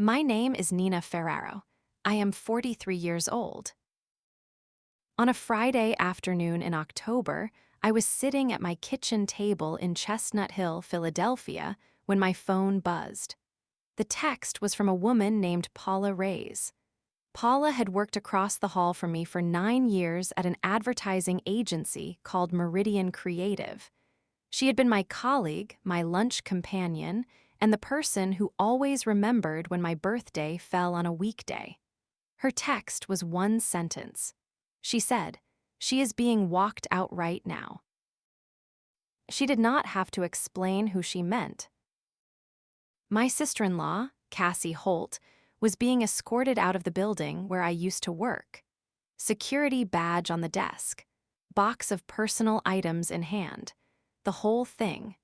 My name is Nina Ferraro. I am 43 years old. On a Friday afternoon in October, I was sitting at my kitchen table in Chestnut Hill, Philadelphia, when my phone buzzed. The text was from a woman named Paula Reyes. Paula had worked across the hall from me for 9 years at an advertising agency called Meridian Creative. She had been my colleague, my lunch companion, and the person who always remembered when my birthday fell on a weekday. Her text was one sentence. She said, "She is being walked out right now." She did not have to explain who she meant. My sister-in-law, Cassie Holt, was being escorted out of the building where I used to work. Security badge on the desk, box of personal items in hand, the whole thing.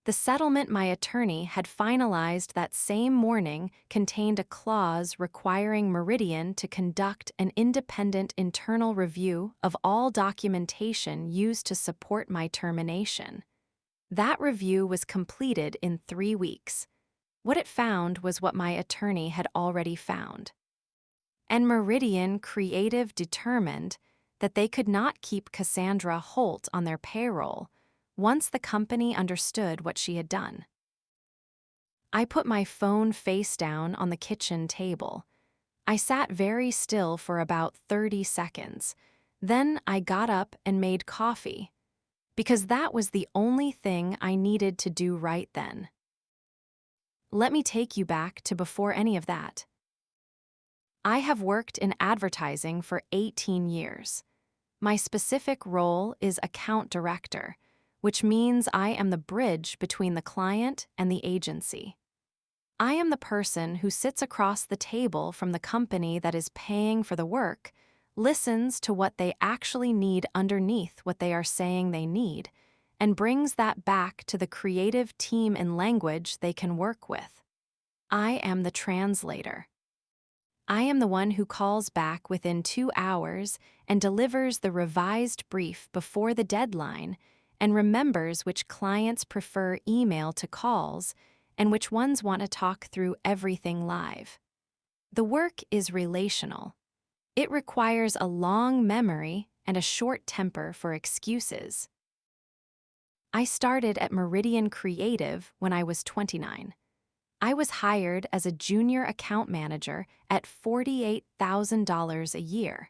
The settlement my attorney had finalized that same morning contained a clause requiring Meridian to conduct an independent internal review of all documentation used to support my termination. That review was completed in 3 weeks. What it found was what my attorney had already found. And Meridian Creative determined that they could not keep Cassandra Holt on their payroll once the company understood what she had done. I put my phone face down on the kitchen table. I sat very still for about 30 seconds. Then I got up and made coffee, because that was the only thing I needed to do right then. Let me take you back to before any of that. I have worked in advertising for 18 years. My specific role is account director, which means I am the bridge between the client and the agency. I am the person who sits across the table from the company that is paying for the work, listens to what they actually need underneath what they are saying they need, and brings that back to the creative team in language they can work with. I am the translator. I am the one who calls back within 2 hours and delivers the revised brief before the deadline and remembers which clients prefer email to calls and which ones want to talk through everything live. The work is relational. It requires a long memory and a short temper for excuses. I started at Meridian Creative when I was 29. I was hired as a junior account manager at $48,000 a year.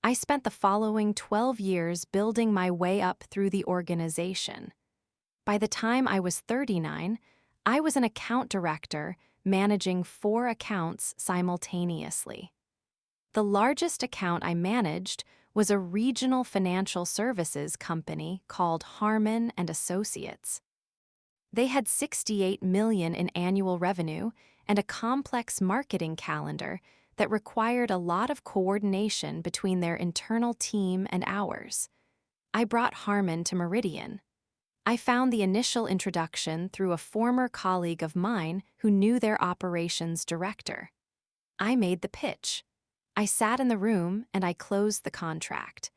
I spent the following 12 years building my way up through the organization. By the time I was 39, I was an account director managing 4 accounts simultaneously. The largest account I managed was a regional financial services company called Harmon and Associates. They had $68 million in annual revenue and a complex marketing calendar that required a lot of coordination between their internal team and ours. I brought Harmon to Meridian. I found the initial introduction through a former colleague of mine who knew their operations director. I made the pitch. I sat in the room and I closed the contract.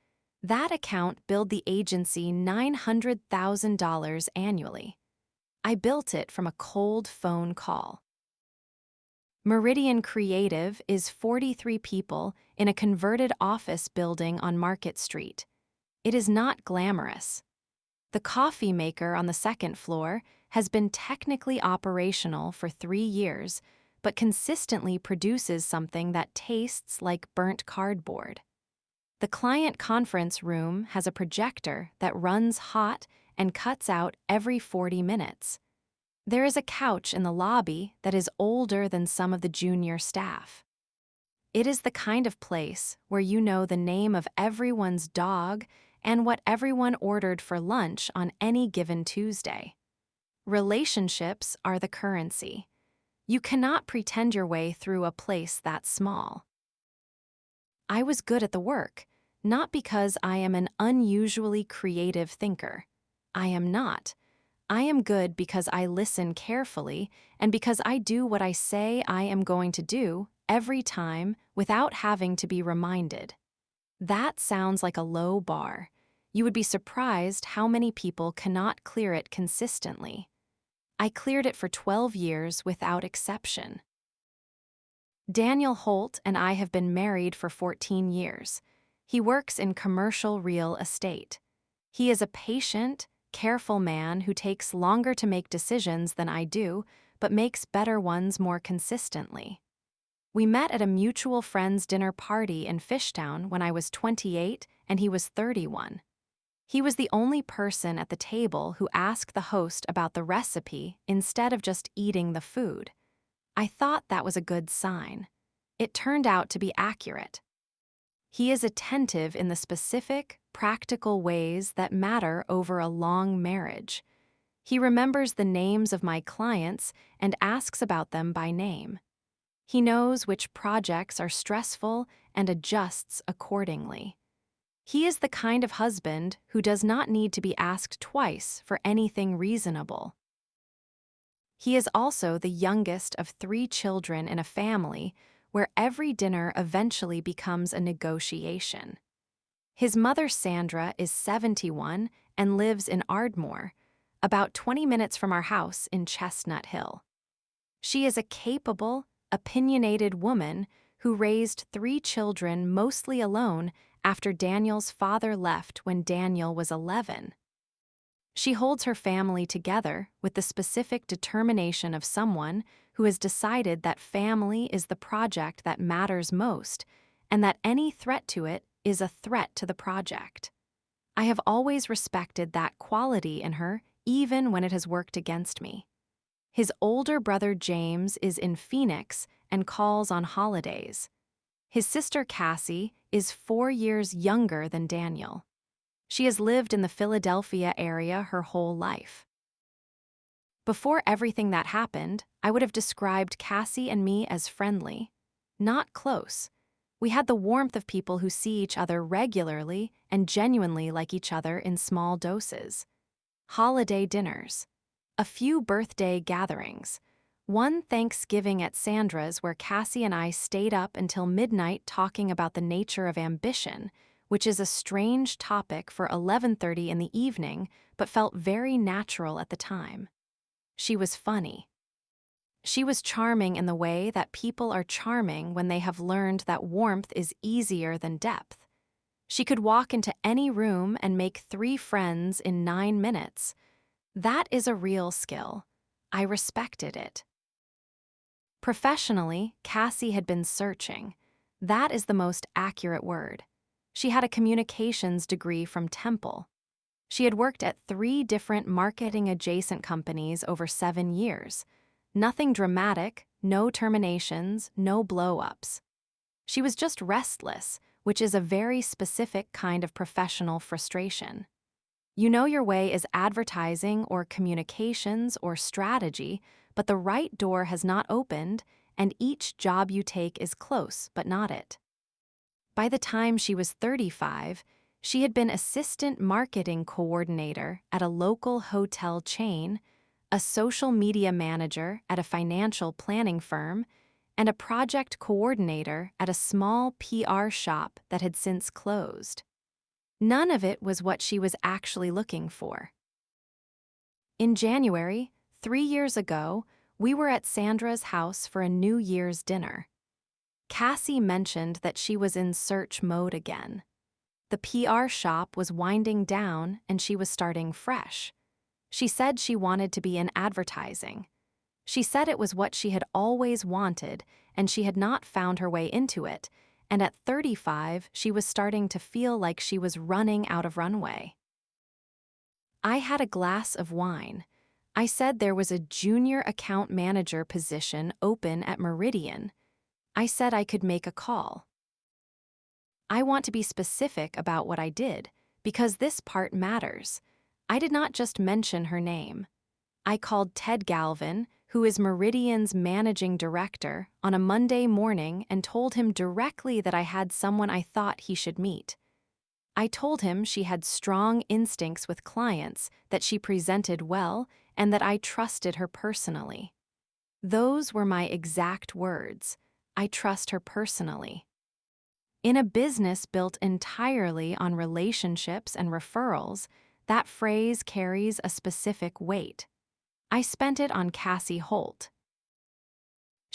That account billed the agency $900,000 annually. I built it from a cold phone call. Meridian Creative is 43 people in a converted office building on Market Street. It is not glamorous. The coffee maker on the second floor has been technically operational for 3 years, but consistently produces something that tastes like burnt cardboard. The client conference room has a projector that runs hot and cuts out every 40 minutes. There is a couch in the lobby that is older than some of the junior staff. It is the kind of place where you know the name of everyone's dog and what everyone ordered for lunch on any given Tuesday. Relationships are the currency. You cannot pretend your way through a place that small. I was good at the work, not because I am an unusually creative thinker. I am not. I am good because I listen carefully and because I do what I say I am going to do every time without having to be reminded. That sounds like a low bar. You would be surprised how many people cannot clear it consistently. I cleared it for 12 years without exception. Daniel Holt and I have been married for 14 years. He works in commercial real estate. He is a patient, careful man who takes longer to make decisions than I do, but makes better ones more consistently. We met at a mutual friend's dinner party in Fishtown when I was 28 and he was 31. He was the only person at the table who asked the host about the recipe instead of just eating the food. I thought that was a good sign. It turned out to be accurate. He is attentive in the specific, practical ways that matter over a long marriage. He remembers the names of my clients and asks about them by name. He knows which projects are stressful and adjusts accordingly. He is the kind of husband who does not need to be asked twice for anything reasonable. He is also the youngest of 3 children in a family where every dinner eventually becomes a negotiation. His mother, Sandra, is 71 and lives in Ardmore, about 20 minutes from our house in Chestnut Hill. She is a capable, opinionated woman who raised 3 children mostly alone after Daniel's father left when Daniel was 11. She holds her family together with the specific determination of someone who has decided that family is the project that matters most and that any threat to it is a threat to the project. I have always respected that quality in her, even when it has worked against me. His older brother James is in Phoenix and calls on holidays. His sister Cassie is 4 years younger than Daniel. She has lived in the Philadelphia area her whole life. Before everything that happened, I would have described Cassie and me as friendly, not close. We had the warmth of people who see each other regularly and genuinely like each other in small doses. Holiday dinners. A few birthday gatherings. One Thanksgiving at Sandra's where Cassie and I stayed up until midnight talking about the nature of ambition, which is a strange topic for 11:30 in the evening, but felt very natural at the time. She was funny. She was charming in the way that people are charming when they have learned that warmth is easier than depth. She could walk into any room and make 3 friends in 9 minutes. That is a real skill. I respected it. Professionally, Cassie had been searching. That is the most accurate word. She had a communications degree from Temple. She had worked at 3 different marketing-adjacent companies over 7 years. Nothing dramatic, no terminations, no blow-ups. She was just restless, which is a very specific kind of professional frustration. You know your way is advertising or communications or strategy, but the right door has not opened, and each job you take is close, but not it. By the time she was 35, she had been assistant marketing coordinator at a local hotel chain, a social media manager at a financial planning firm, and a project coordinator at a small PR shop that had since closed. None of it was what she was actually looking for. In January, 3 years ago, we were at Sandra's house for a New Year's dinner. Cassie mentioned that she was in search mode again. The PR shop was winding down and she was starting fresh. She said she wanted to be in advertising. She said it was what she had always wanted and she had not found her way into it, and at 35 she was starting to feel like she was running out of runway. I had a glass of wine. I said there was a junior account manager position open at Meridian. I said I could make a call. I want to be specific about what I did, because this part matters. I did not just mention her name. I called Ted Galvin, who is Meridian's managing director, on a Monday morning and told him directly that I had someone I thought he should meet. I told him she had strong instincts with clients, that she presented well, and that I trusted her personally. Those were my exact words. I trust her personally. In a business built entirely on relationships and referrals, that phrase carries a specific weight. I spent it on Cassie Holt.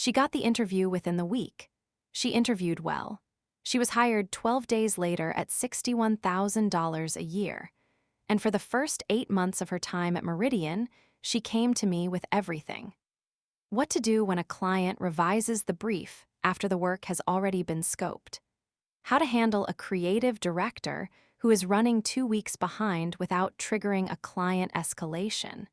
She got the interview within the week. She interviewed well. She was hired 12 days later at $61,000 a year. And for the first 8 months of her time at Meridian, she came to me with everything. What to do when a client revises the brief after the work has already been scoped. How to handle a creative director who is running 2 weeks behind without triggering a client escalation.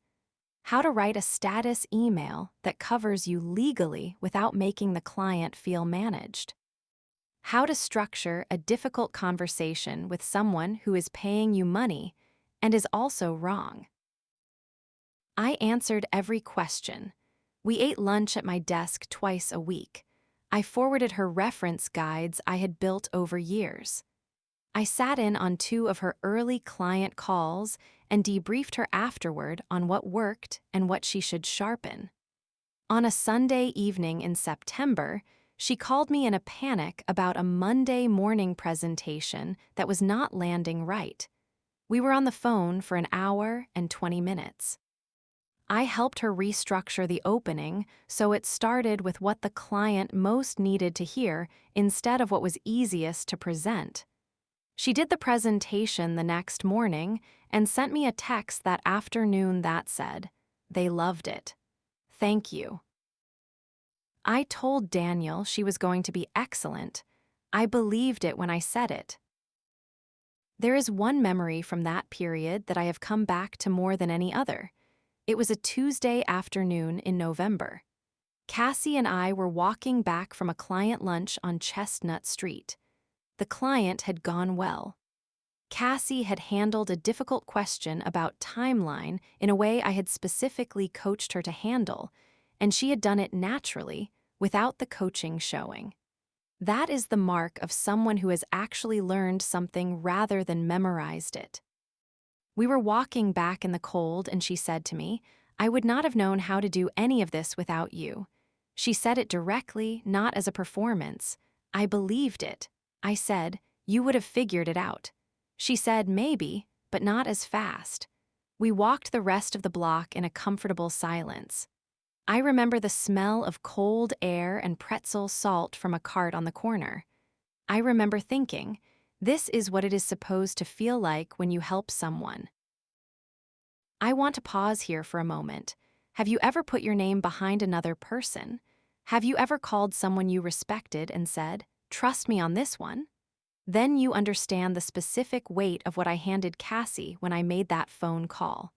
How to write a status email that covers you legally without making the client feel managed. How to structure a difficult conversation with someone who is paying you money and is also wrong. I answered every question. We ate lunch at my desk twice a week. I forwarded her reference guides I had built over years. I sat in on 2 of her early client calls and debriefed her afterward on what worked and what she should sharpen. On a Sunday evening in September, she called me in a panic about a Monday morning presentation that was not landing right. We were on the phone for an hour and 20 minutes. I helped her restructure the opening so it started with what the client most needed to hear instead of what was easiest to present. She did the presentation the next morning and sent me a text that afternoon that said, "They loved it. Thank you." I told Daniel she was going to be excellent. I believed it when I said it. There is one memory from that period that I have come back to more than any other. It was a Tuesday afternoon in November. Cassie and I were walking back from a client lunch on Chestnut Street. The client had gone well. Cassie had handled a difficult question about timeline in a way I had specifically coached her to handle, and she had done it naturally, without the coaching showing. That is the mark of someone who has actually learned something rather than memorized it. We were walking back in the cold and she said to me, "I would not have known how to do any of this without you." She said it directly, not as a performance. I believed it. I said, "You would have figured it out." She said, "Maybe, but not as fast." We walked the rest of the block in a comfortable silence. I remember the smell of cold air and pretzel salt from a cart on the corner. I remember thinking, this is what it is supposed to feel like when you help someone. I want to pause here for a moment. Have you ever put your name behind another person? Have you ever called someone you respected and said, "Trust me on this one"? Then you understand the specific weight of what I handed Cassie when I made that phone call.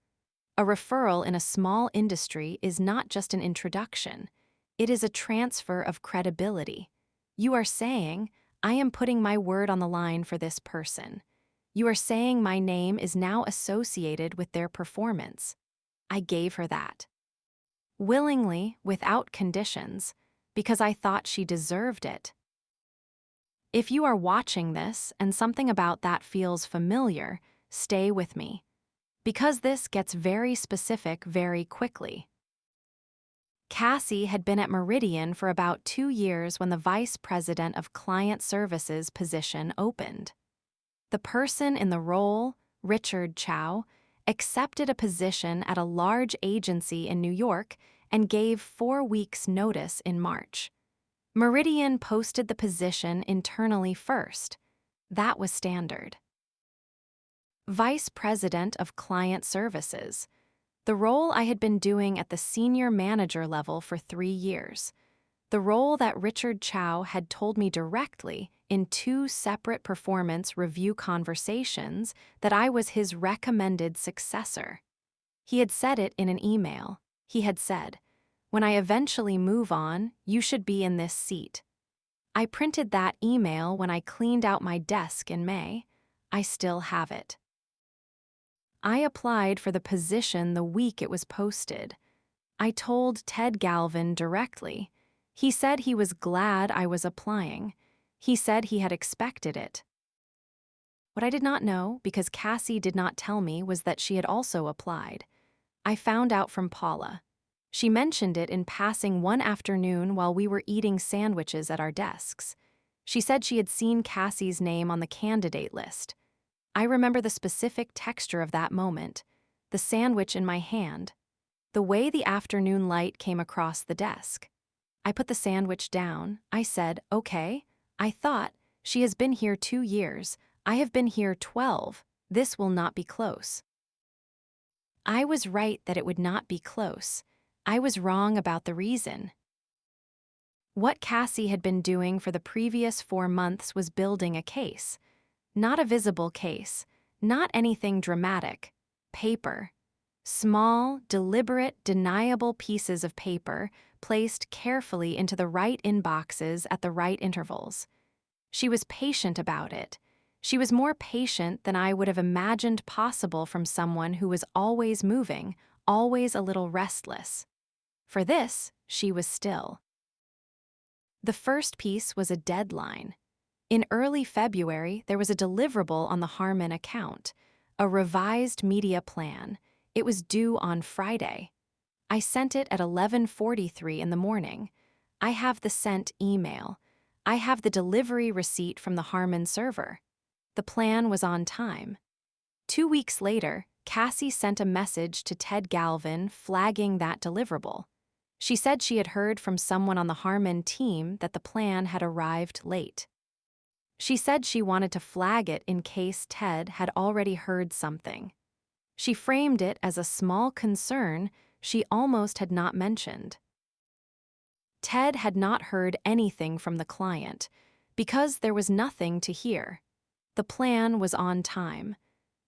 A referral in a small industry is not just an introduction. It is a transfer of credibility. You are saying, "I am putting my word on the line for this person." You are saying my name is now associated with their performance. I gave her that. Willingly, without conditions, because I thought she deserved it. If you are watching this and something about that feels familiar, stay with me, because this gets very specific very quickly. Cassie had been at Meridian for about 2 years when the Vice President of Client Services position opened. The person in the role, Richard Chow, accepted a position at a large agency in New York and gave 4 weeks' notice in March. Meridian posted the position internally first. That was standard. Vice President of Client Services, the role I had been doing at the senior manager level for 3 years. The role that Richard Chow had told me directly in 2 separate performance review conversations that I was his recommended successor. He had said it in an email. He had said, "When I eventually move on, you should be in this seat." I printed that email when I cleaned out my desk in May. I still have it. I applied for the position the week it was posted. I told Ted Galvin directly. He said he was glad I was applying. He said he had expected it. What I did not know, because Cassie did not tell me, was that she had also applied. I found out from Paula. She mentioned it in passing one afternoon while we were eating sandwiches at our desks. She said she had seen Cassie's name on the candidate list. I remember the specific texture of that moment, the sandwich in my hand, the way the afternoon light came across the desk. I put the sandwich down. I said, "Okay." I thought, "She has been here 2 years. I have been here 12. This will not be close." I was right that it would not be close. I was wrong about the reason. What Cassie had been doing for the previous 4 months was building a case. Not a visible case, not anything dramatic. Paper. Small, deliberate, deniable pieces of paper placed carefully into the right inboxes at the right intervals. She was patient about it. She was more patient than I would have imagined possible from someone who was always moving, always a little restless. For this, she was still. The first piece was a deadline. In early February, there was a deliverable on the Harmon account, a revised media plan. It was due on Friday. I sent it at 11:43 in the morning. I have the sent email. I have the delivery receipt from the Harmon server. The plan was on time. 2 weeks later, Cassie sent a message to Ted Galvin flagging that deliverable. She said she had heard from someone on the Harmon team that the plan had arrived late. She said she wanted to flag it in case Ted had already heard something. She framed it as a small concern she almost had not mentioned. Ted had not heard anything from the client because there was nothing to hear. The plan was on time.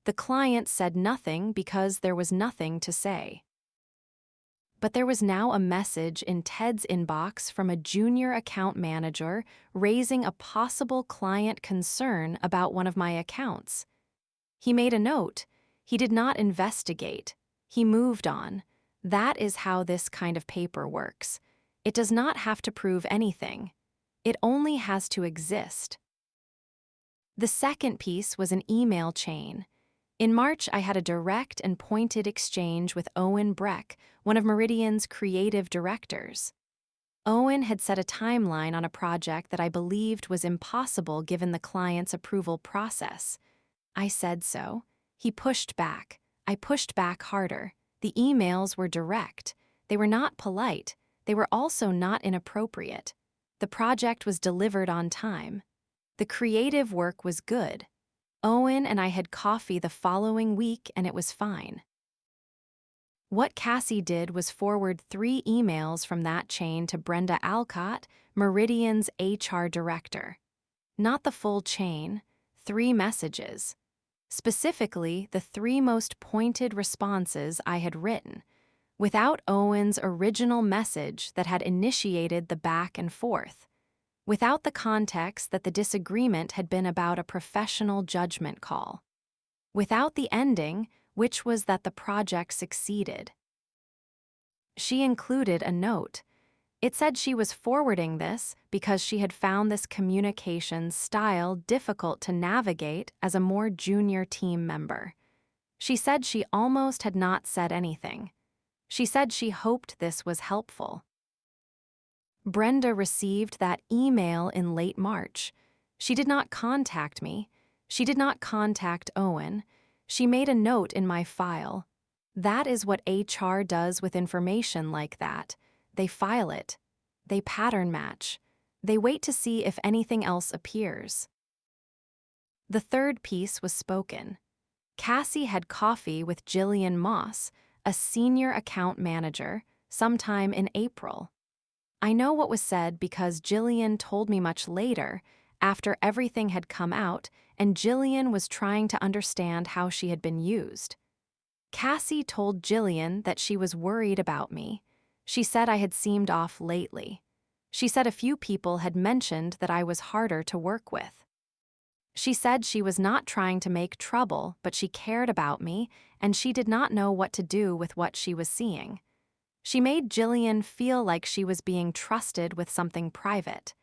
The client said nothing because there was nothing to say. But there was now a message in Ted's inbox from a junior account manager raising a possible client concern about one of my accounts. He made a note. He did not investigate. He moved on. That is how this kind of paper works. It does not have to prove anything. It only has to exist. The second piece was an email chain. In March, I had a direct and pointed exchange with Owen Breck, one of Meridian's creative directors. Owen had set a timeline on a project that I believed was impossible given the client's approval process. I said so. He pushed back. I pushed back harder. The emails were direct. They were not polite. They were also not inappropriate. The project was delivered on time. The creative work was good. Owen and I had coffee the following week, and it was fine. What Cassie did was forward 3 emails from that chain to Brenda Alcott, Meridian's HR director. Not the full chain, 3 messages. Specifically, the 3 most pointed responses I had written, without Owen's original message that had initiated the back and forth. Without the context that the disagreement had been about a professional judgment call. Without the ending, which was that the project succeeded. She included a note. It said she was forwarding this because she had found this communication style difficult to navigate as a more junior team member. She said she almost had not said anything. She said she hoped this was helpful. Brenda received that email in late March. She did not contact me. She did not contact Owen. She made a note in my file. That is what HR does with information like that. They file it. They pattern match. They wait to see if anything else appears. The third piece was spoken. Cassie had coffee with Jillian Moss, a senior account manager, sometime in April. I know what was said because Jillian told me much later, after everything had come out, and Jillian was trying to understand how she had been used. Cassie told Jillian that she was worried about me. She said I had seemed off lately. She said a few people had mentioned that I was harder to work with. She said she was not trying to make trouble, but she cared about me, and she did not know what to do with what she was seeing. She made Jillian feel like she was being trusted with something private.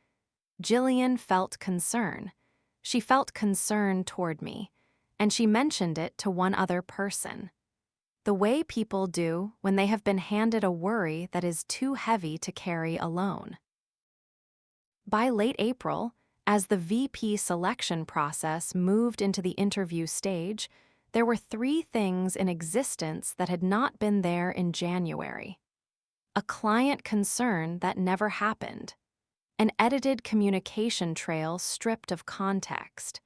Jillian felt concern. She felt concern toward me, and she mentioned it to one other person. The way people do when they have been handed a worry that is too heavy to carry alone. By late April, as the VP selection process moved into the interview stage, there were 3 things in existence that had not been there in January. A a client concern that never happened, an edited communication trail stripped of context,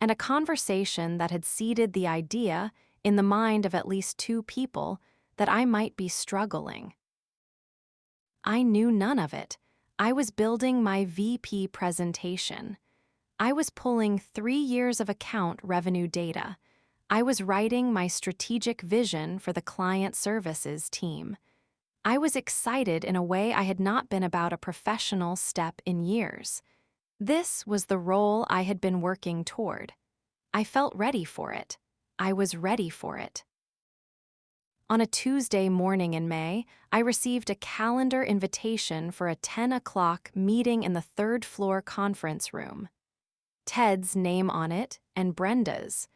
and a conversation that had seeded the idea in the mind of at least two people that I might be struggling. I knew none of it. I was building my VP presentation. I was pulling 3 years of account revenue data. I was writing my strategic vision for the client services team. I was excited in a way I had not been about a professional step in years. This was the role I had been working toward. I felt ready for it. I was ready for it. On a Tuesday morning in May, I received a calendar invitation for a 10 o'clock meeting in the third-floor conference room. Ted's name on it and Brenda's.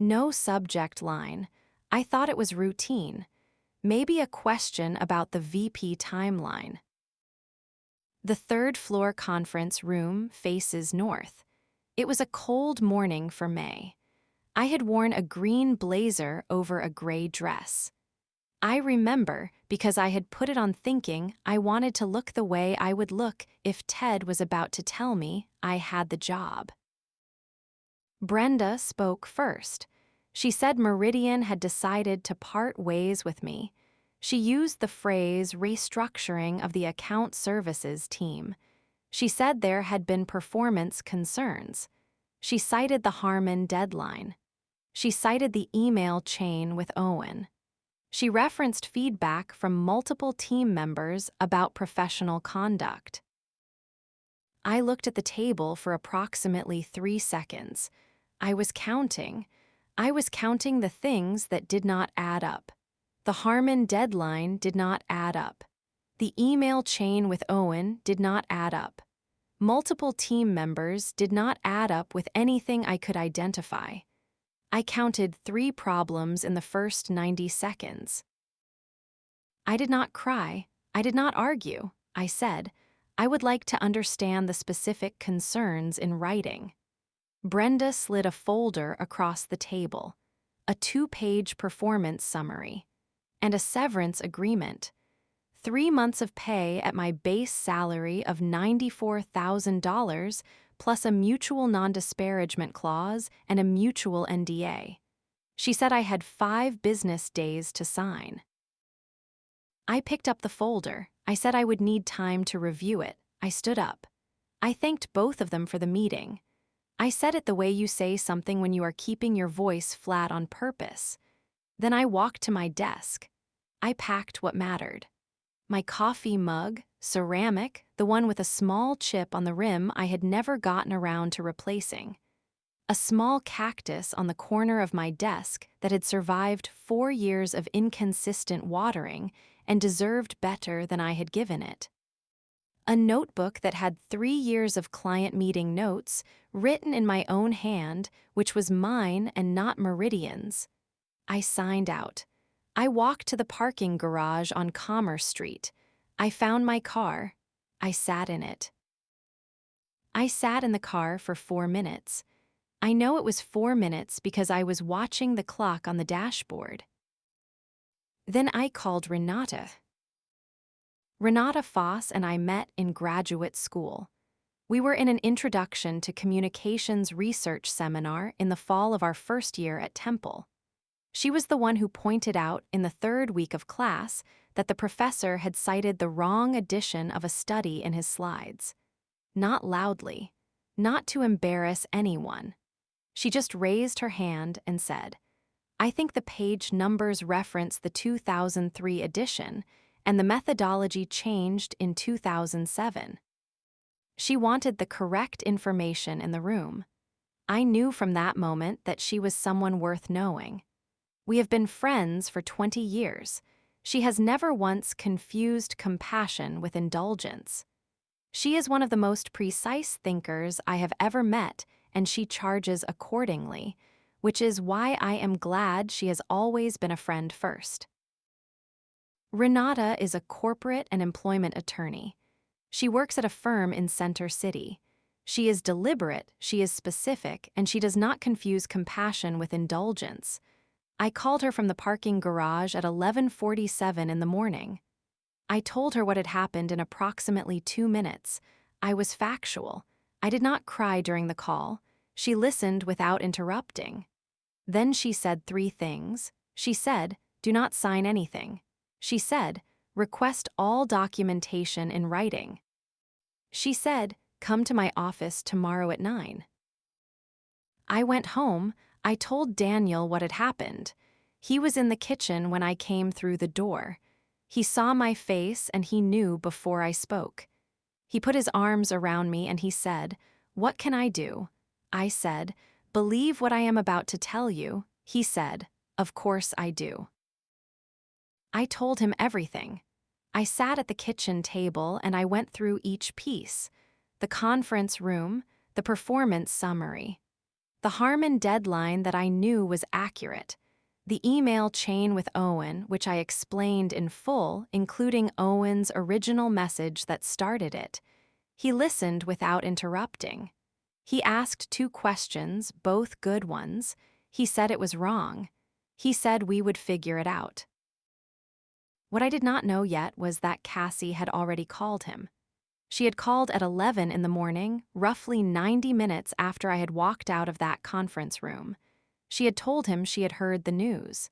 No subject line. I thought it was routine. Maybe a question about the VP timeline. The third-floor conference room faces north. It was a cold morning for May. I had worn a green blazer over a gray dress. I remember because I had put it on thinking I wanted to look the way I would look if Ted was about to tell me I had the job. Brenda spoke first. She said Meridian had decided to part ways with me. She used the phrase restructuring of the account services team. She said there had been performance concerns. She cited the Harmon deadline. She cited the email chain with Owen. She referenced feedback from multiple team members about professional conduct. I looked at the table for approximately 3 seconds. I was counting. I was counting the things that did not add up. The Harmon deadline did not add up. The email chain with Owen did not add up. Multiple team members did not add up with anything I could identify. I counted 3 problems in the first 90 seconds. I did not cry. I did not argue. I said, I would like to understand the specific concerns in writing. Brenda slid a folder across the table, a 2-page performance summary, and a severance agreement. 3 months of pay at my base salary of $94,000 plus a mutual non-disparagement clause and a mutual NDA. She said I had 5 business days to sign. I picked up the folder. I said I would need time to review it. I stood up. I thanked both of them for the meeting. I said it the way you say something when you are keeping your voice flat on purpose. Then I walked to my desk. I packed what mattered. My coffee mug, ceramic, the one with a small chip on the rim I had never gotten around to replacing. A small cactus on the corner of my desk that had survived 4 years of inconsistent watering and deserved better than I had given it. A notebook that had 3 years of client meeting notes written in my own hand, which was mine and not Meridian's. I signed out. I walked to the parking garage on Commerce Street. I found my car. I sat in it. I sat in the car for 4 minutes. I know it was 4 minutes because I was watching the clock on the dashboard. Then I called Renata. Renata Foss and I met in graduate school. We were in an Introduction to Communications research seminar in the fall of our first year at Temple. She was the one who pointed out in the 3rd week of class that the professor had cited the wrong edition of a study in his slides. Not loudly, not to embarrass anyone. She just raised her hand and said, I think the page numbers reference the 2003 edition, and the methodology changed in 2007. She wanted the correct information in the room. I knew from that moment that she was someone worth knowing. We have been friends for 20 years. She has never once confused compassion with indulgence. She is one of the most precise thinkers I have ever met, and she charges accordingly, which is why I am glad she has always been a friend first. Renata is a corporate and employment attorney. She works at a firm in Center City. She is deliberate, she is specific, and she does not confuse compassion with indulgence. I called her from the parking garage at 11:47 in the morning. I told her what had happened in approximately 2 minutes. I was factual. I did not cry during the call. She listened without interrupting. Then she said 3 things. She said, "Do not sign anything." She said, "Request all documentation in writing." She said, "Come to my office tomorrow at 9." I went home. I told Daniel what had happened. He was in the kitchen when I came through the door. He saw my face and he knew before I spoke. He put his arms around me and he said, "What can I do?" I said, "Believe what I am about to tell you." He said, "Of course I do." I told him everything. I sat at the kitchen table and I went through each piece: the conference room, the performance summary, the Harmon deadline that I knew was accurate, the email chain with Owen, which I explained in full, including Owen's original message that started it. He listened without interrupting. He asked 2 questions, both good ones. He said it was wrong. He said we would figure it out. What I did not know yet was that Cassie had already called him. She had called at 11 in the morning, roughly 90 minutes after I had walked out of that conference room. She had told him she had heard the news.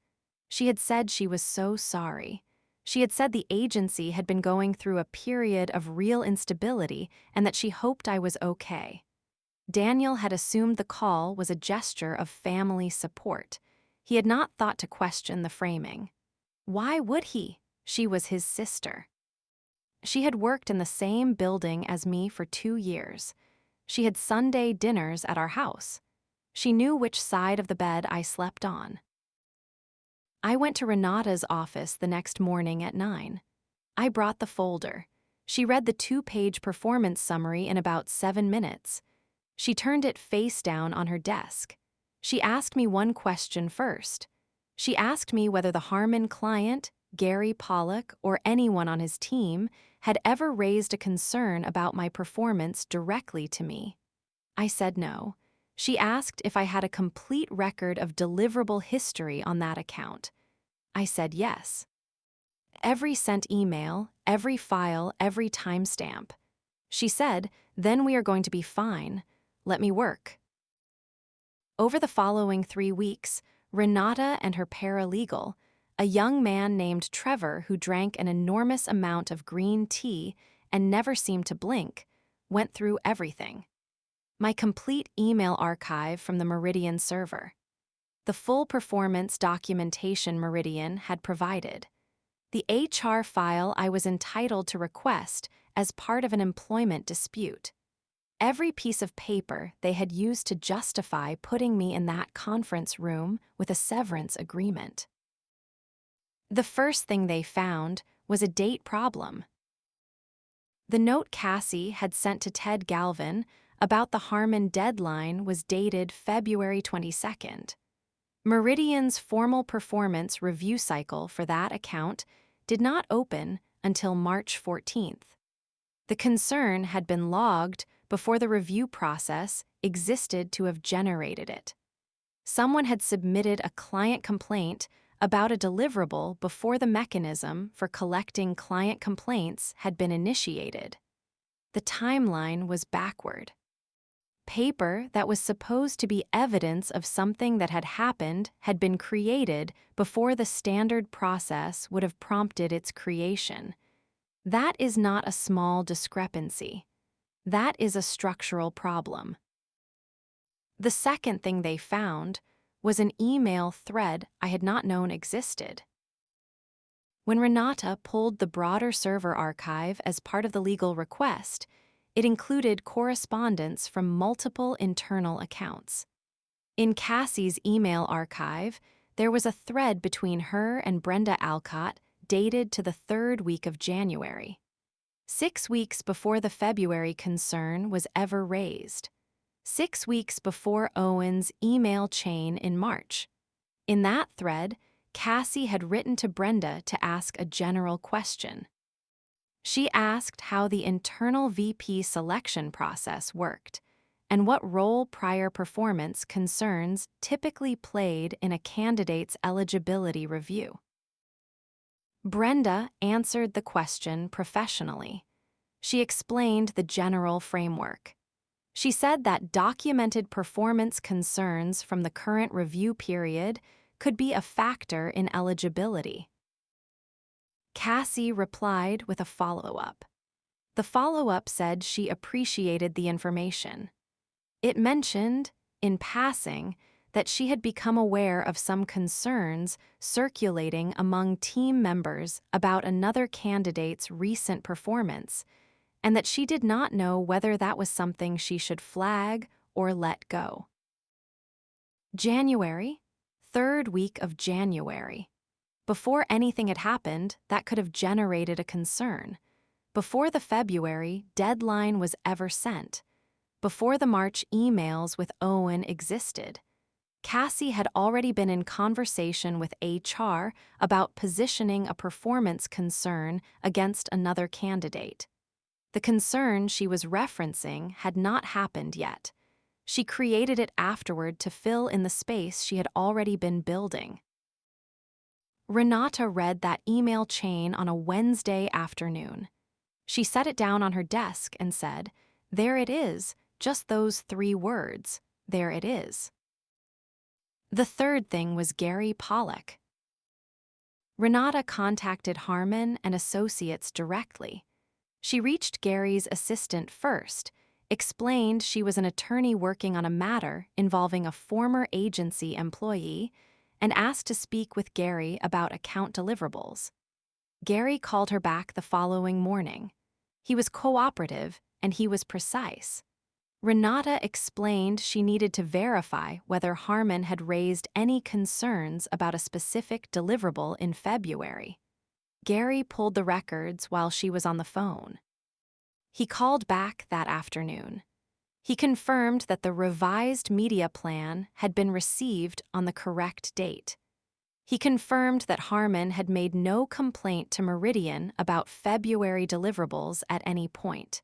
She had said she was so sorry. She had said the agency had been going through a period of real instability and that she hoped I was okay. Daniel had assumed the call was a gesture of family support. He had not thought to question the framing. Why would he? She was his sister. She had worked in the same building as me for 2 years. She had Sunday dinners at our house. She knew which side of the bed I slept on. I went to Renata's office the next morning at 9. I brought the folder. She read the 2-page performance summary in about 7 minutes. She turned it face down on her desk. She asked me one question first. She asked me whether the Harmon client, Gary Pollock, or anyone on his team had ever raised a concern about my performance directly to me. I said no. She asked if I had a complete record of deliverable history on that account. I said yes. Every sent email, every file, every timestamp. She said, "Then we are going to be fine. Let me work." Over the following 3 weeks, Renata and her paralegal, a young man named Trevor who drank an enormous amount of green tea and never seemed to blink, went through everything. My complete email archive from the Meridian server. The full performance documentation Meridian had provided. The HR file I was entitled to request as part of an employment dispute. Every piece of paper they had used to justify putting me in that conference room with a severance agreement. The first thing they found was a date problem. The note Cassie had sent to Ted Galvin about the Harmon deadline was dated February 22nd. Meridian's formal performance review cycle for that account did not open until March 14th. The concern had been logged before the review process existed to have generated it. Someone had submitted a client complaint about a deliverable before the mechanism for collecting client complaints had been initiated. The timeline was backward. Paper that was supposed to be evidence of something that had happened had been created before the standard process would have prompted its creation. That is not a small discrepancy. That is a structural problem. The second thing they found was an email thread I had not known existed. When Renata pulled the broader server archive as part of the legal request, it included correspondence from multiple internal accounts. In Cassie's email archive, there was a thread between her and Brenda Alcott dated to the 3rd week of January, 6 weeks before the February concern was ever raised, 6 weeks before Owen's email chain in March. In that thread, Cassie had written to Brenda to ask a general question. She asked how the internal VP selection process worked and what role prior performance concerns typically played in a candidate's eligibility review. Brenda answered the question professionally. She explained the general framework. She said that documented performance concerns from the current review period could be a factor in eligibility. Cassie replied with a follow-up. The follow-up said she appreciated the information. It mentioned, in passing, that she had become aware of some concerns circulating among team members about another candidate's recent performance, and that she did not know whether that was something she should flag or let go. January, third week of January. Before anything had happened that could have generated a concern. Before the February deadline was ever sent. Before the March emails with Owen existed. Cassie had already been in conversation with HR about positioning a performance concern against another candidate. The concern she was referencing had not happened yet. She created it afterward to fill in the space she had already been building. Renata read that email chain on a Wednesday afternoon. She set it down on her desk and said, "There it is, just those 3 words. There it is." The third thing was Gary Pollock. Renata contacted Harmon and Associates directly. She reached Gary's assistant first, explained she was an attorney working on a matter involving a former agency employee, and asked to speak with Gary about account deliverables. Gary called her back the following morning. He was cooperative and he was precise. Renata explained she needed to verify whether Harmon had raised any concerns about a specific deliverable in February. Gary pulled the records while she was on the phone. He called back that afternoon. He confirmed that the revised media plan had been received on the correct date. He confirmed that Harmon had made no complaint to Meridian about February deliverables at any point.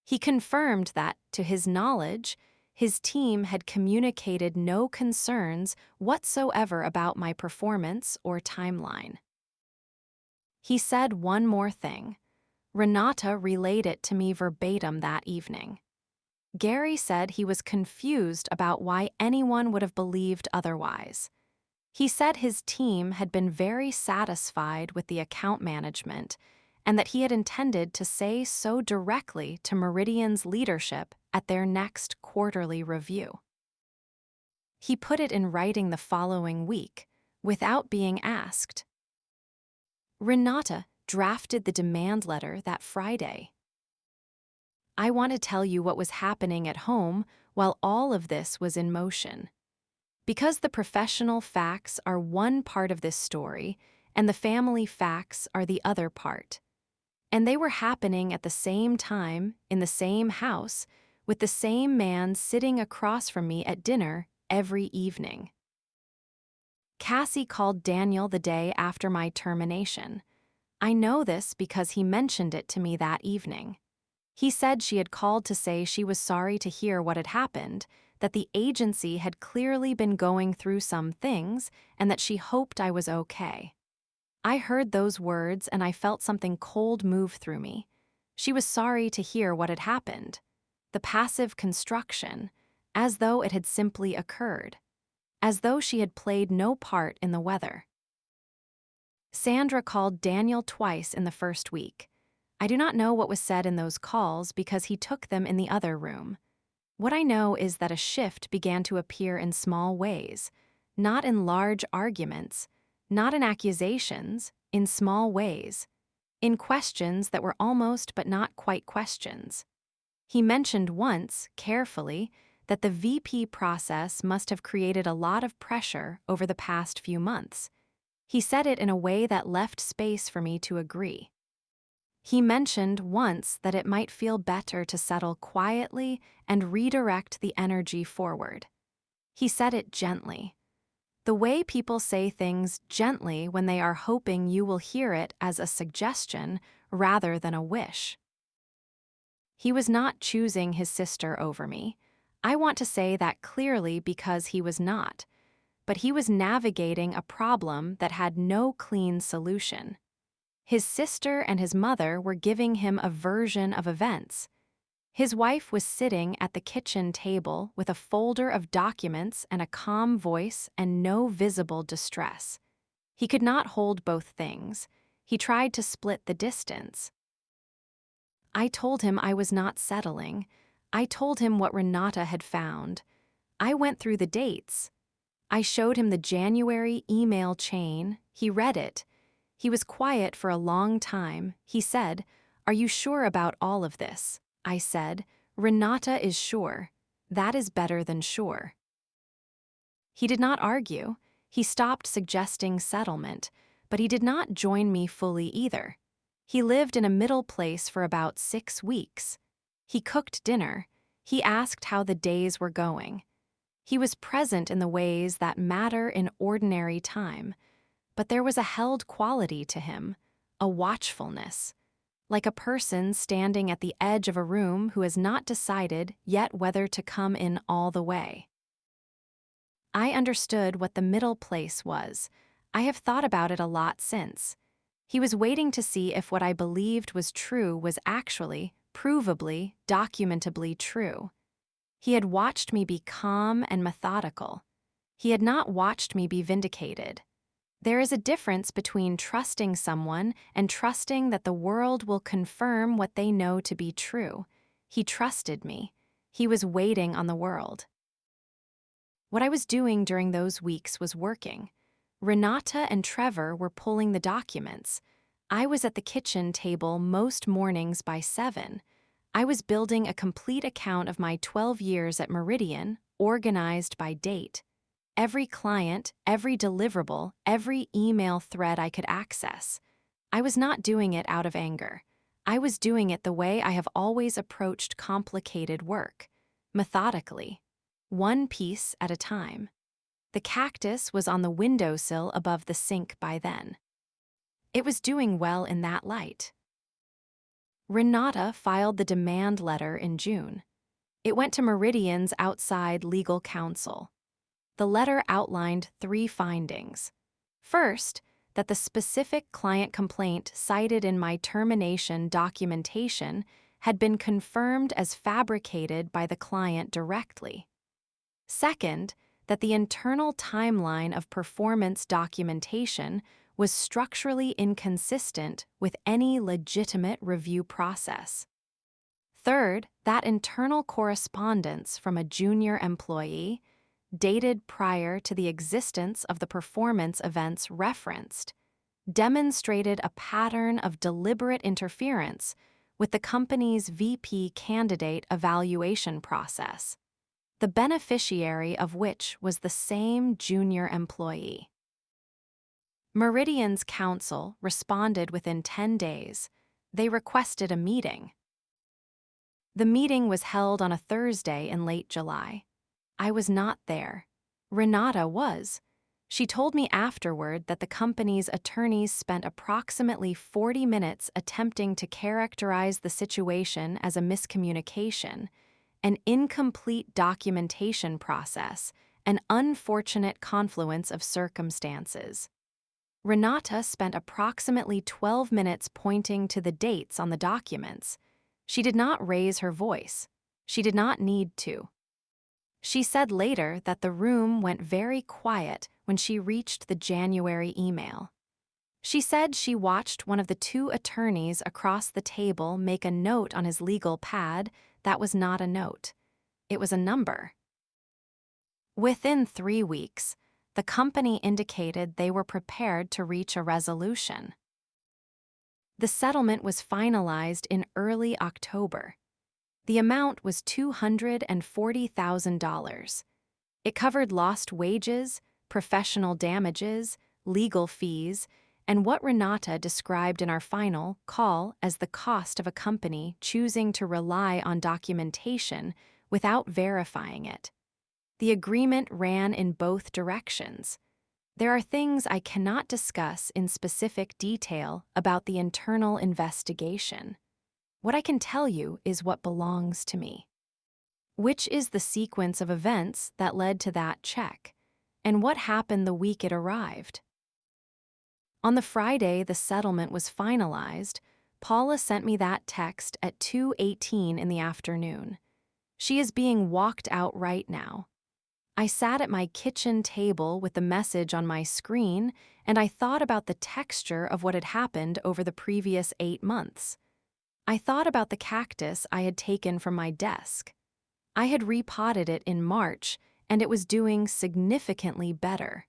He confirmed that, to his knowledge, his team had communicated no concerns whatsoever about my performance or timeline. He said one more thing. Renata relayed it to me verbatim that evening. Gary said he was confused about why anyone would have believed otherwise. He said his team had been very satisfied with the account management and that he had intended to say so directly to Meridian's leadership at their next quarterly review. He put it in writing the following week, without being asked. Renata drafted the demand letter that Friday. I want to tell you what was happening at home while all of this was in motion. Because the professional facts are one part of this story and the family facts are the other part. And they were happening at the same time, in the same house, with the same man sitting across from me at dinner every evening. Cassie called Daniel the day after my termination. I know this because he mentioned it to me that evening. He said she had called to say she was sorry to hear what had happened, that the agency had clearly been going through some things, and that she hoped I was okay. I heard those words and I felt something cold move through me. She was sorry to hear what had happened. The passive construction, as though it had simply occurred. As though she had played no part in the weather. Sandra called Daniel twice in the first week. I do not know what was said in those calls because he took them in the other room. What I know is that a shift began to appear in small ways, not in large arguments, not in accusations, in small ways, in questions that were almost but not quite questions. He mentioned once, carefully, that the VP process must have created a lot of pressure over the past few months. He said it in a way that left space for me to agree. He mentioned once that it might feel better to settle quietly and redirect the energy forward. He said it gently. The way people say things gently when they are hoping you will hear it as a suggestion rather than a wish. He was not choosing his sister over me. I want to say that clearly because he was not. But he was navigating a problem that had no clean solution. His sister and his mother were giving him a version of events. His wife was sitting at the kitchen table with a folder of documents and a calm voice and no visible distress. He could not hold both things. He tried to split the distance. I told him I was not settling. I told him what Renata had found. I went through the dates. I showed him the January email chain. He read it. He was quiet for a long time. He said, "Are you sure about all of this?" I said, "Renata is sure. That is better than sure." He did not argue. He stopped suggesting settlement, but he did not join me fully either. He lived in a middle place for about 6 weeks. He cooked dinner. He asked how the days were going. He was present in the ways that matter in ordinary time, but there was a held quality to him, a watchfulness, like a person standing at the edge of a room who has not decided yet whether to come in all the way. I understood what the middle place was. I have thought about it a lot since. He was waiting to see if what I believed was true was actually, provably, documentably true. He had watched me be calm and methodical. He had not watched me be vindicated. There is a difference between trusting someone and trusting that the world will confirm what they know to be true. He trusted me. He was waiting on the world. What I was doing during those weeks was working. Renata and Trevor were pulling the documents. I was at the kitchen table most mornings by 7. I was building a complete account of my 12 years at Meridian, organized by date. Every client, every deliverable, every email thread I could access. I was not doing it out of anger. I was doing it the way I have always approached complicated work, methodically, one piece at a time. The cactus was on the windowsill above the sink by then. It was doing well in that light. Renata filed the demand letter in June. It went to Meridian's outside legal counsel. The letter outlined 3 findings. First, that the specific client complaint cited in my termination documentation had been confirmed as fabricated by the client directly. Second, that the internal timeline of performance documentation was structurally inconsistent with any legitimate review process. Third, that internal correspondence from a junior employee, dated prior to the existence of the performance events referenced, demonstrated a pattern of deliberate interference with the company's VP candidate evaluation process, the beneficiary of which was the same junior employee. Meridian's counsel responded within 10 days. They requested a meeting. The meeting was held on a Thursday in late July. I was not there. Renata was. She told me afterward that the company's attorneys spent approximately 40 minutes attempting to characterize the situation as a miscommunication, an incomplete documentation process, an unfortunate confluence of circumstances. Renata spent approximately 12 minutes pointing to the dates on the documents. She did not raise her voice. She did not need to. She said later that the room went very quiet when she reached the January email. She said she watched one of the 2 attorneys across the table make a note on his legal pad that was not a note. It was a number. Within 3 weeks, the company indicated they were prepared to reach a resolution. The settlement was finalized in early October. The amount was $240,000. It covered lost wages, professional damages, legal fees, and what Renata described in our final call as the cost of a company choosing to rely on documentation without verifying it. The agreement ran in both directions. There are things I cannot discuss in specific detail about the internal investigation. What I can tell you is what belongs to me. Which is the sequence of events that led to that check, and what happened the week it arrived. On the Friday the settlement was finalized, Paula sent me that text at 2:18 in the afternoon. She is being walked out right now. I sat at my kitchen table with the message on my screen, and I thought about the texture of what had happened over the previous 8 months. I thought about the cactus I had taken from my desk. I had repotted it in March, and it was doing significantly better.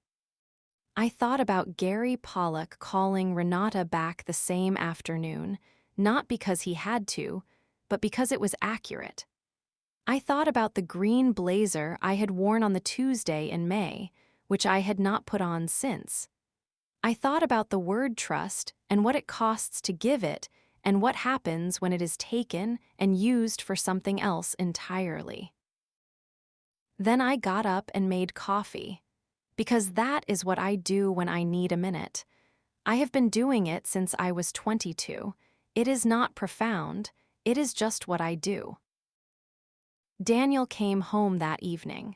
I thought about Gary Pollock calling Renata back the same afternoon, not because he had to, but because it was accurate. I thought about the green blazer I had worn on the Tuesday in May, which I had not put on since. I thought about the word trust and what it costs to give it and what happens when it is taken and used for something else entirely. Then I got up and made coffee, because that is what I do when I need a minute. I have been doing it since I was 22. It is not profound, it is just what I do. Daniel came home that evening.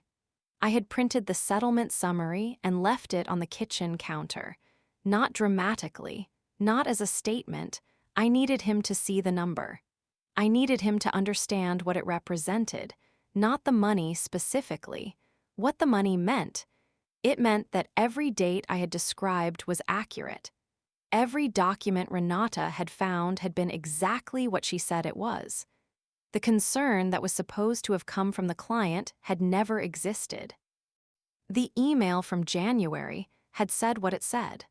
I had printed the settlement summary and left it on the kitchen counter. Not dramatically, not as a statement. I needed him to see the number. I needed him to understand what it represented, not the money specifically. What the money meant. It meant that every date I had described was accurate. Every document Renata had found had been exactly what she said it was. The concern that was supposed to have come from the client had never existed. The email from January had said what it said.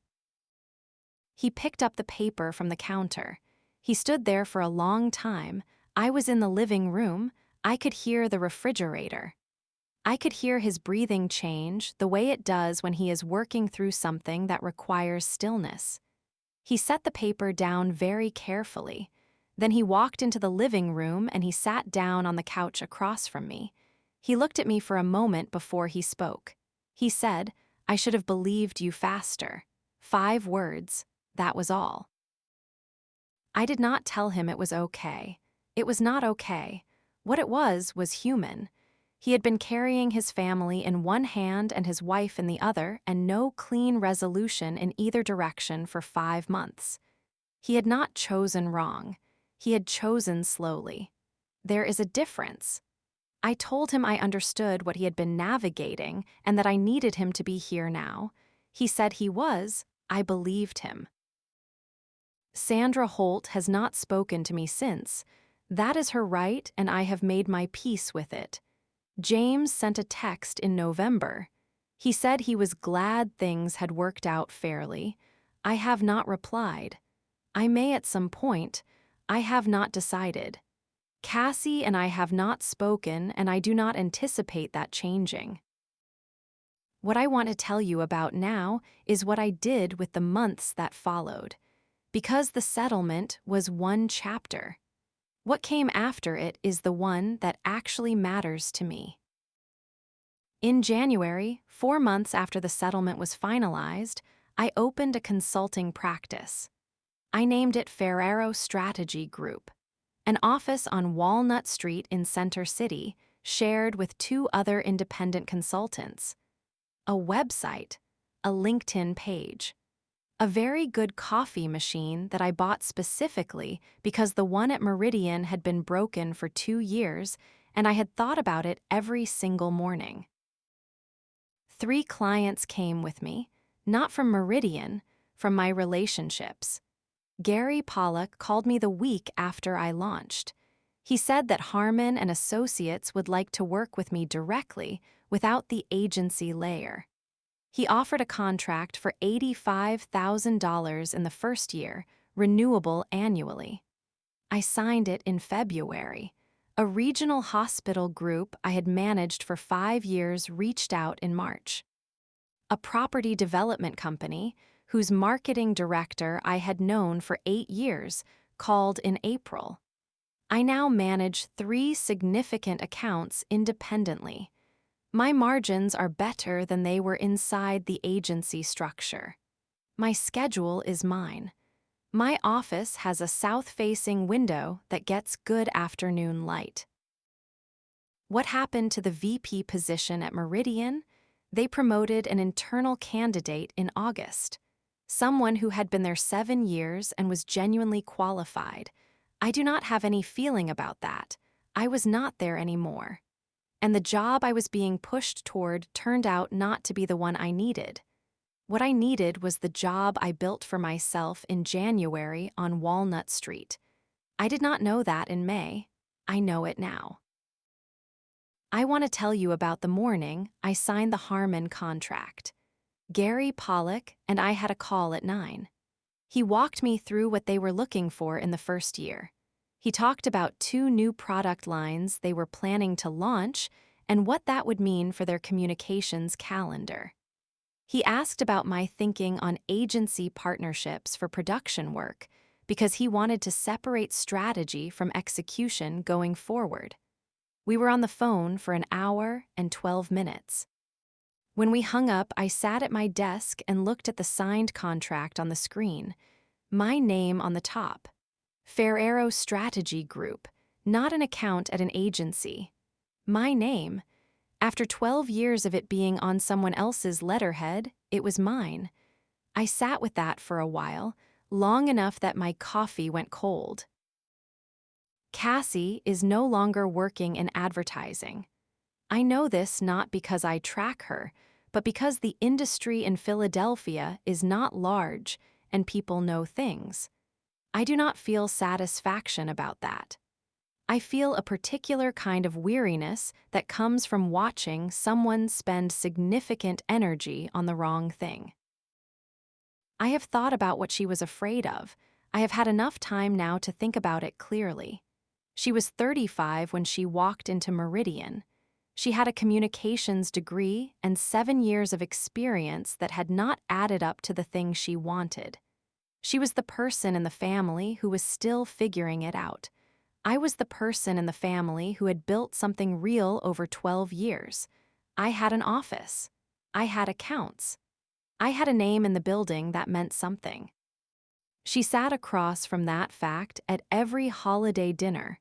He picked up the paper from the counter. He stood there for a long time. I was in the living room. I could hear the refrigerator. I could hear his breathing change the way it does when he is working through something that requires stillness. He set the paper down very carefully. Then he walked into the living room and he sat down on the couch across from me. He looked at me for a moment before he spoke. He said, "I should have believed you faster." 5 words, that was all. I did not tell him it was okay. It was not okay. What it was human. He had been carrying his family in one hand and his wife in the other, and no clean resolution in either direction for 5 months. He had not chosen wrong. He had chosen slowly. There is a difference. I told him I understood what he had been navigating and that I needed him to be here now. He said he was. I believed him. Sandra Holt has not spoken to me since. That is her right, and I have made my peace with it. James sent a text in November. He said he was glad things had worked out fairly. I have not replied. I may at some point. I have not decided. Cassie and I have not spoken, and I do not anticipate that changing. What I want to tell you about now is what I did with the months that followed. Because the settlement was one chapter. What came after it is the one that actually matters to me. In January, 4 months after the settlement was finalized, I opened a consulting practice. I named it Ferrero Strategy Group, an office on Walnut Street in Center City, shared with 2 other independent consultants. A website, a LinkedIn page. A very good coffee machine that I bought specifically because the one at Meridian had been broken for 2 years, and I had thought about it every single morning. 3 clients came with me, not from Meridian, from my relationships. Gary Pollock called me the week after I launched. He said that Harmon and Associates would like to work with me directly without the agency layer. He offered a contract for $85,000 in the first year, renewable annually. I signed it in February. A regional hospital group I had managed for 5 years reached out in March. A property development company, whose marketing director I had known for 8 years, called in April. I now manage 3 significant accounts independently. My margins are better than they were inside the agency structure. My schedule is mine. My office has a south-facing window that gets good afternoon light. What happened to the VP position at Meridian? They promoted an internal candidate in August. someone who had been there 7 years and was genuinely qualified. I do not have any feeling about that. I was not there anymore. And the job I was being pushed toward turned out not to be the one I needed. What I needed was the job I built for myself in January on Walnut Street. I did not know that in May. I know it now. I want to tell you about the morning I signed the Harmon contract. Gary Pollock and I had a call at 9. He walked me through what they were looking for in the first year. He talked about 2 new product lines they were planning to launch and what that would mean for their communications calendar. He asked about my thinking on agency partnerships for production work because he wanted to separate strategy from execution going forward. We were on the phone for an hour and 12 minutes. When we hung up, I sat at my desk and looked at the signed contract on the screen. My name on the top. Ferrero Strategy Group, not an account at an agency. My name. After 12 years of it being on someone else's letterhead, it was mine. I sat with that for a while, long enough that my coffee went cold. Cassie is no longer working in advertising. I know this not because I track her, but because the industry in Philadelphia is not large and people know things. I do not feel satisfaction about that. I feel a particular kind of weariness that comes from watching someone spend significant energy on the wrong thing. I have thought about what she was afraid of. I have had enough time now to think about it clearly. She was 35 when she walked into Meridian. She had a communications degree and 7 years of experience that had not added up to the thing she wanted. She was the person in the family who was still figuring it out. I was the person in the family who had built something real over 12 years. I had an office. I had accounts. I had a name in the building that meant something. She sat across from that fact at every holiday dinner,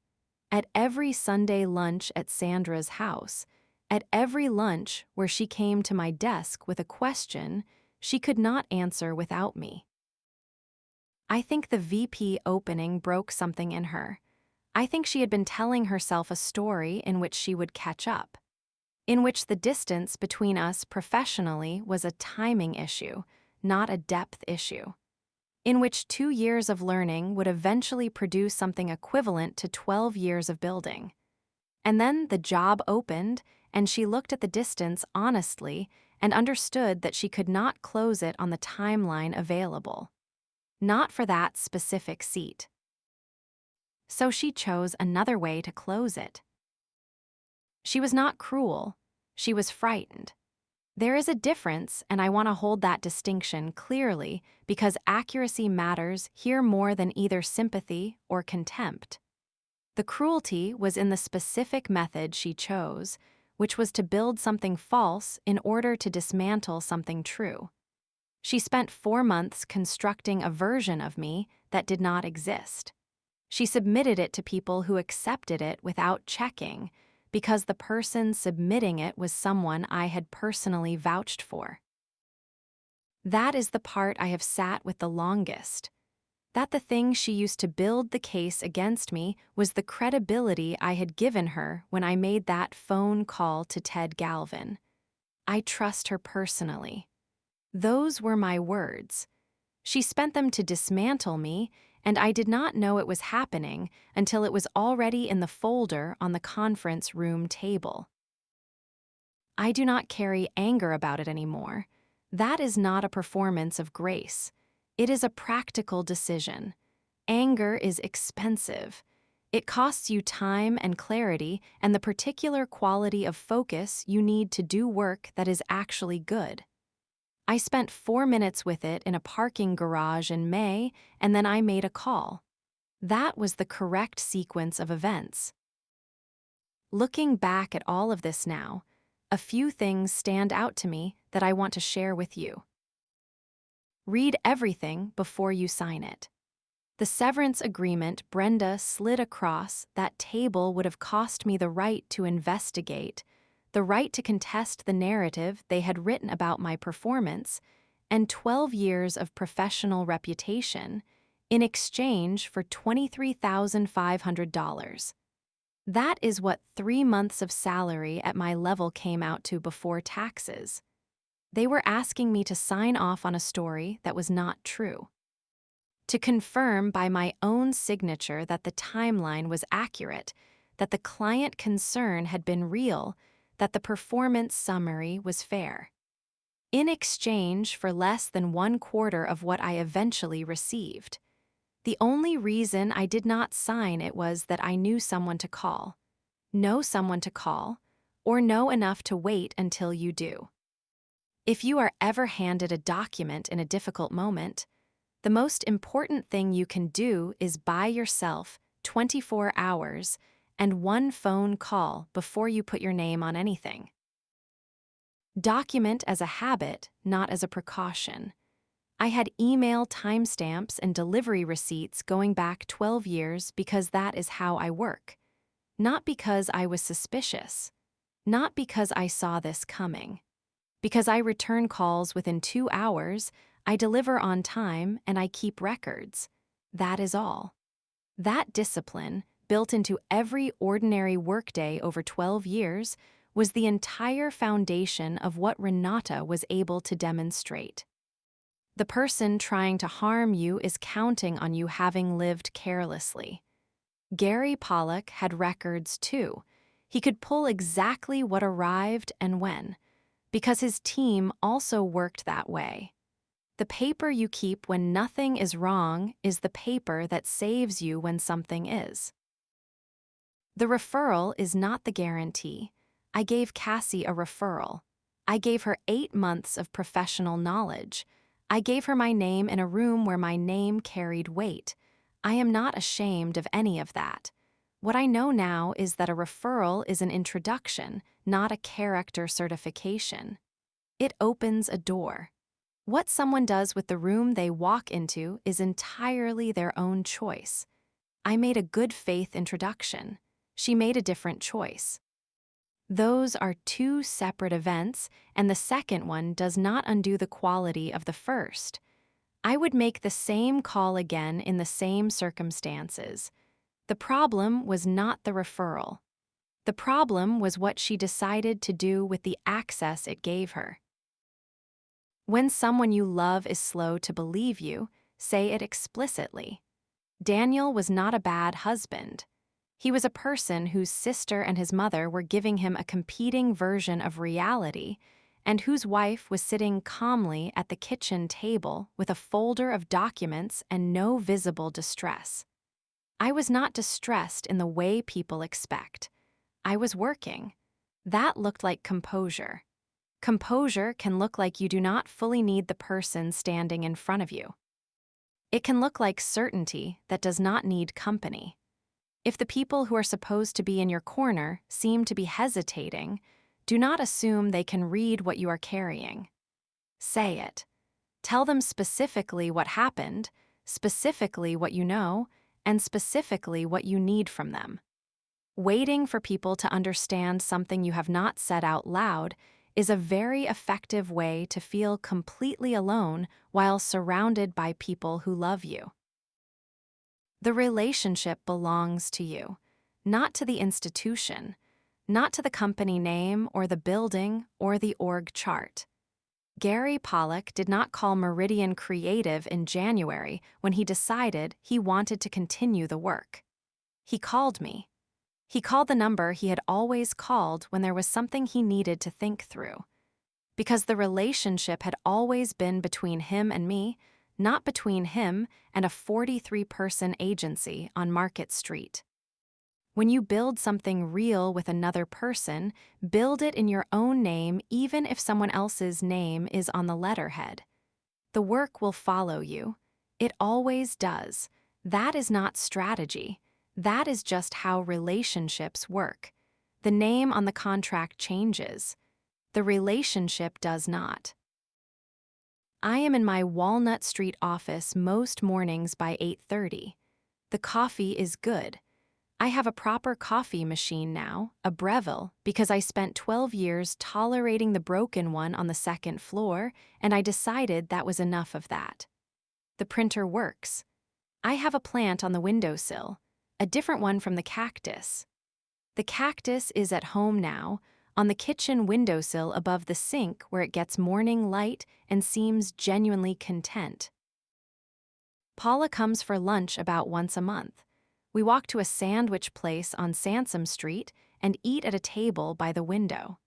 at every Sunday lunch at Sandra's house, at every lunch where she came to my desk with a question she could not answer without me. I think the VP opening broke something in her. I think she had been telling herself a story in which she would catch up, in which the distance between us professionally was a timing issue, not a depth issue, in which 2 years of learning would eventually produce something equivalent to 12 years of building. And then the job opened, and she looked at the distance honestly and understood that she could not close it on the timeline available. Not for that specific seat. So she chose another way to close it. She was not cruel. She was frightened. There is a difference, and I want to hold that distinction clearly because accuracy matters here more than either sympathy or contempt. The cruelty was in the specific method she chose, which was to build something false in order to dismantle something true. She spent 4 months constructing a version of me that did not exist. She submitted it to people who accepted it without checking, because the person submitting it was someone I had personally vouched for. That is the part I have sat with the longest. That the thing she used to build the case against me was the credibility I had given her when I made that phone call to Ted Galvin. I trust her personally. Those were my words. She spent them to dismantle me, and I did not know it was happening until it was already in the folder on the conference room table. I do not carry anger about it anymore. That is not a performance of grace. It is a practical decision. Anger is expensive. It costs you time and clarity and the particular quality of focus you need to do work that is actually good. I spent 4 minutes with it in a parking garage in May, and then I made a call. That was the correct sequence of events. Looking back at all of this now, a few things stand out to me that I want to share with you. Read everything before you sign it. The severance agreement Brenda slid across that table would have cost me the right to investigate, the right to contest the narrative they had written about my performance, and 12 years of professional reputation in exchange for $23,500. That is what 3 months of salary at my level came out to before taxes. They were asking me to sign off on a story that was not true. To confirm by my own signature that the timeline was accurate, that the client concern had been real, that the performance summary was fair. In exchange for less than 1/4 of what I eventually received. The only reason I did not sign it was that I knew someone to call. Know someone to call, or know enough to wait until you do. If you are ever handed a document in a difficult moment, the most important thing you can do is buy yourself 24 hours and 1 phone call before you put your name on anything. Document as a habit, not as a precaution. I had email timestamps and delivery receipts going back 12 years because that is how I work. Not because I was suspicious. Not because I saw this coming. Because I return calls within 2 hours, I deliver on time, and I keep records. That is all. That discipline, built into every ordinary workday over 12 years, was the entire foundation of what Renata was able to demonstrate. The person trying to harm you is counting on you having lived carelessly. Gary Pollock had records too. He could pull exactly what arrived and when, because his team also worked that way. The paper you keep when nothing is wrong is the paper that saves you when something is. The referral is not the guarantee. I gave Cassie a referral. I gave her 8 months of professional knowledge. I gave her my name in a room where my name carried weight. I am not ashamed of any of that. What I know now is that a referral is an introduction, not a character certification. It opens a door. What someone does with the room they walk into is entirely their own choice. I made a good faith introduction. She made a different choice. Those are 2 separate events, and the second one does not undo the quality of the first. I would make the same call again in the same circumstances. The problem was not the referral. The problem was what she decided to do with the access it gave her. When someone you love is slow to believe you, say it explicitly. Daniel was not a bad husband. He was a person whose sister and his mother were giving him a competing version of reality, and whose wife was sitting calmly at the kitchen table with a folder of documents and no visible distress. I was not distressed in the way people expect. I was working. That looked like composure. Composure can look like you do not fully need the person standing in front of you. It can look like certainty that does not need company. If the people who are supposed to be in your corner seem to be hesitating, do not assume they can read what you are carrying. Say it. Tell them specifically what happened, specifically what you know, and specifically what you need from them. Waiting for people to understand something you have not said out loud is a very effective way to feel completely alone while surrounded by people who love you. The relationship belongs to you, not to the institution, not to the company name or the building or the org chart. Gary Pollock did not call Meridian Creative in January when he decided he wanted to continue the work. He called me. He called the number he had always called when there was something he needed to think through. Because the relationship had always been between him and me, not between him and a 43-person agency on Market Street. When you build something real with another person, build it in your own name even if someone else's name is on the letterhead. The work will follow you. It always does. That is not strategy. That is just how relationships work. The name on the contract changes. The relationship does not. I am in my Walnut Street office most mornings by 8:30. The coffee is good. I have a proper coffee machine now, a Breville, because I spent 12 years tolerating the broken one on the second floor, and I decided that was enough of that. The printer works. I have a plant on the windowsill, a different one from the cactus. The cactus is at home now, on the kitchen windowsill above the sink where it gets morning light and seems genuinely content. Paula comes for lunch about once a month. We walk to a sandwich place on Sansom Street and eat at a table by the window.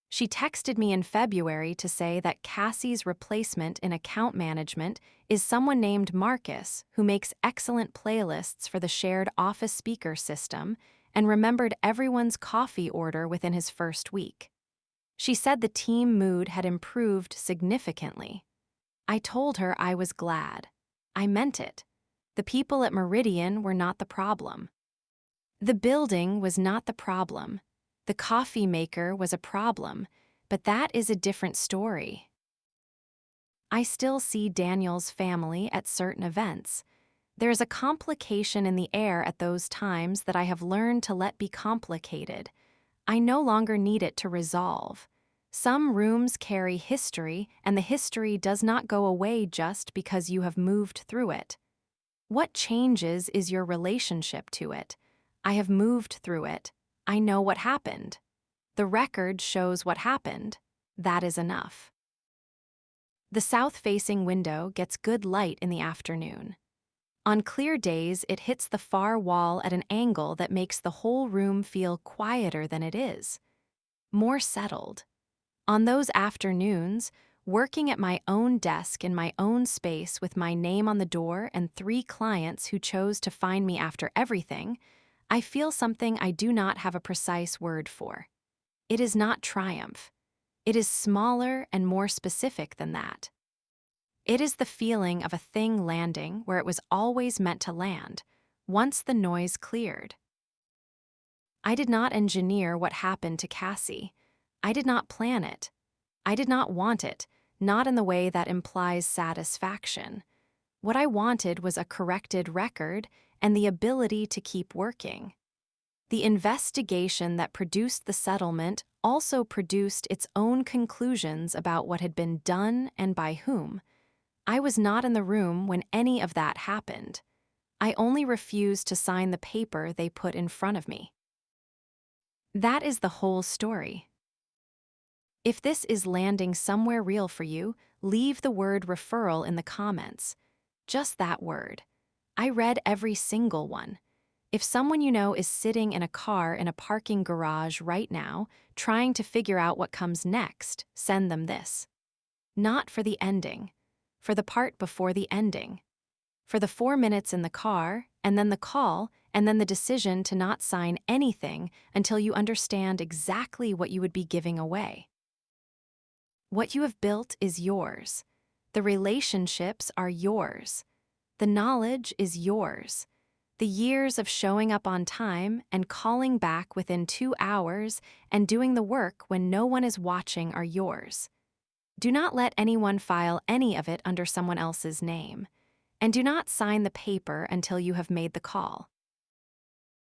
She texted me in February to say that Cassie's replacement in account management is someone named Marcus who makes excellent playlists for the shared office speaker system and remembered everyone's coffee order within his first week. She said the team mood had improved significantly. I told her I was glad. I meant it. The people at Meridian were not the problem. The building was not the problem. The coffee maker was a problem, but that is a different story. I still see Daniel's family at certain events. There is a complication in the air at those times that I have learned to let be complicated. I no longer need it to resolve. Some rooms carry history, and the history does not go away just because you have moved through it. What changes is your relationship to it. I have moved through it. I know what happened. The record shows what happened. That is enough. The south-facing window gets good light in the afternoon. On clear days, it hits the far wall at an angle that makes the whole room feel quieter than it is, more settled. On those afternoons, working at my own desk in my own space with my name on the door and 3 clients who chose to find me after everything, I feel something I do not have a precise word for. It is not triumph. It is smaller and more specific than that. It is the feeling of a thing landing where it was always meant to land, once the noise cleared. I did not engineer what happened to Cassie. I did not plan it. I did not want it, not in the way that implies satisfaction. What I wanted was a corrected record and the ability to keep working. The investigation that produced the settlement also produced its own conclusions about what had been done and by whom. I was not in the room when any of that happened. I only refused to sign the paper they put in front of me. That is the whole story. If this is landing somewhere real for you, leave the word referral in the comments. Just that word. I read every single one. If someone you know is sitting in a car in a parking garage right now, trying to figure out what comes next, send them this. Not for the ending. For the part before the ending. For the 4 minutes in the car, and then the call, and then the decision to not sign anything until you understand exactly what you would be giving away. What you have built is yours. The relationships are yours. The knowledge is yours. The years of showing up on time and calling back within 2 hours and doing the work when no one is watching are yours. Do not let anyone file any of it under someone else's name. And do not sign the paper until you have made the call.